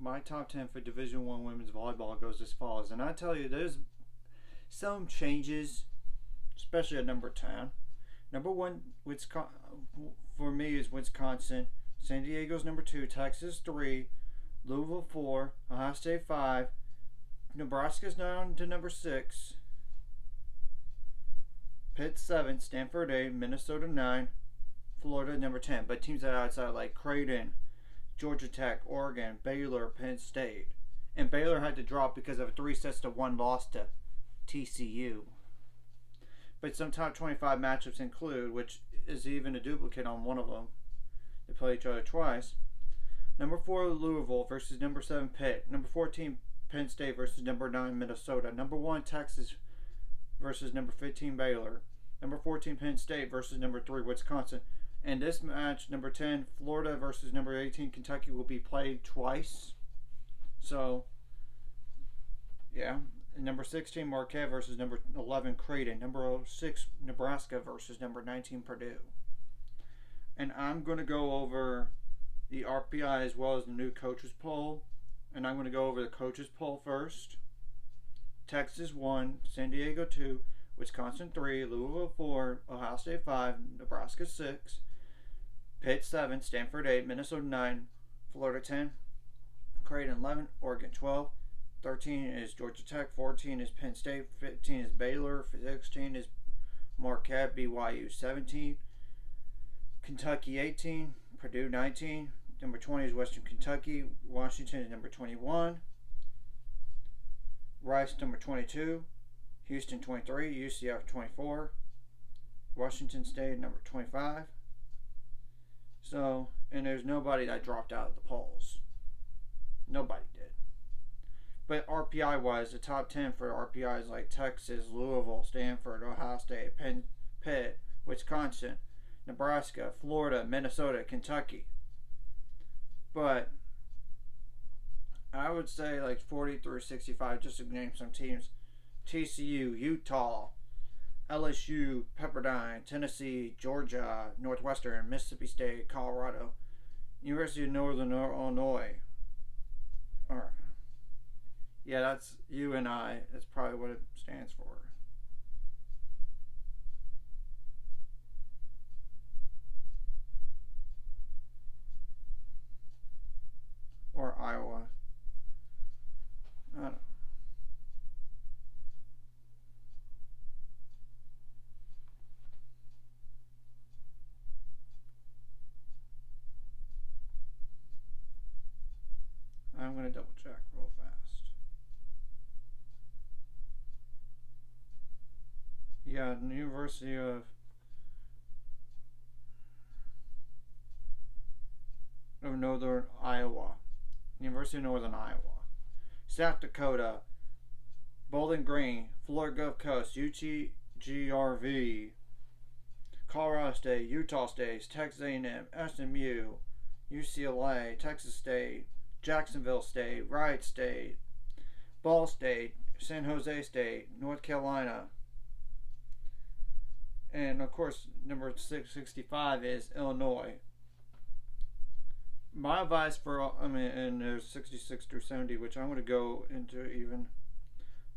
my top 10 for Division I women's volleyball goes as follows. And I tell you, there's some changes, especially at number 10. Number 1 for me is Wisconsin. San Diego's number 2. Texas 3. Louisville 4. Ohio State 5. Nebraska's down to number 6. Pitt 7. Stanford 8. Minnesota 9. Florida number 10. But teams that are outside like Creighton, Georgia Tech, Oregon, Baylor, Penn State. And Baylor had to drop because of a 3-1 loss to TCU. But some top 25 matchups include, which is even a duplicate on one of them. They play each other twice. Number 4 Louisville versus number 7 Pitt. Number 14 Penn State versus number 9 Minnesota. Number 1 Texas versus number 15 Baylor. Number 14 Penn State versus number 3 Wisconsin. And this match, number 10 Florida versus number 18 Kentucky, will be played twice. So, yeah. Number 16 Marquette versus number 11 Creighton. Number 6 Nebraska versus number 19 Purdue. And I'm going to go over the RPI as well as the new coaches poll. And I'm going to go over the coaches poll first. Texas 1, San Diego 2, Wisconsin 3, Louisville 4, Ohio State 5, Nebraska 6, Pitt 7, Stanford 8, Minnesota 9, Florida 10, Creighton 11, Oregon 12, 13 is Georgia Tech, 14 is Penn State, 15 is Baylor, 16 is Marquette, BYU 17, Kentucky 18, Purdue 19, number 20 is Western Kentucky, Washington is number 21, Rice number 22, Houston 23, UCF 24, Washington State number 25. So, and there's nobody that dropped out of the polls. Nobody did. But RPI wise, the top 10 for RPI is like Texas, Louisville, Stanford, Ohio State, Pitt, Wisconsin, Nebraska, Florida, Minnesota, Kentucky. But I would say like 40 through 65, just to name some teams. TCU, Utah, LSU, Pepperdine, Tennessee, Georgia, Northwestern, Mississippi State, Colorado, University of Northern Illinois. Yeah, that's UNI. That's probably what it stands for. Or Iowa. I don't know. I'm going to double check real fast. Yeah, the University of Northern Iowa. University of Northern Iowa. South Dakota, Bowling Green, Florida Gulf Coast, UTGRV, Colorado State, Utah State, Texas A&M, SMU, UCLA, Texas State, Jacksonville State, Wright State, Ball State, San Jose State, North Carolina, and of course number 665 is Illinois. My advice and there's 66 through 70, which I'm going to go into even.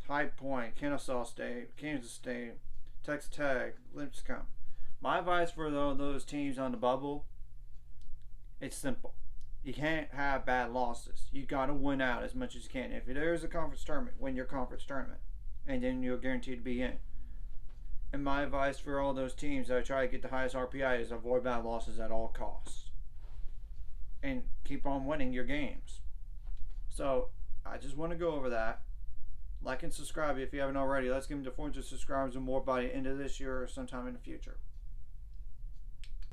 High Point, Kennesaw State, Kansas State, Texas Tech, Lipscomb. My advice for those teams on the bubble, it's simple. You can't have bad losses. You got to win out as much as you can. If there's a conference tournament, win your conference tournament, and then you're guaranteed to be in. And my advice for all those teams that try to get the highest RPI is avoid bad losses at all costs. And keep on winning your games. So, I just want to go over that. Like and subscribe if you haven't already. Let's get them to 400 subscribers or more by the end of this year or sometime in the future.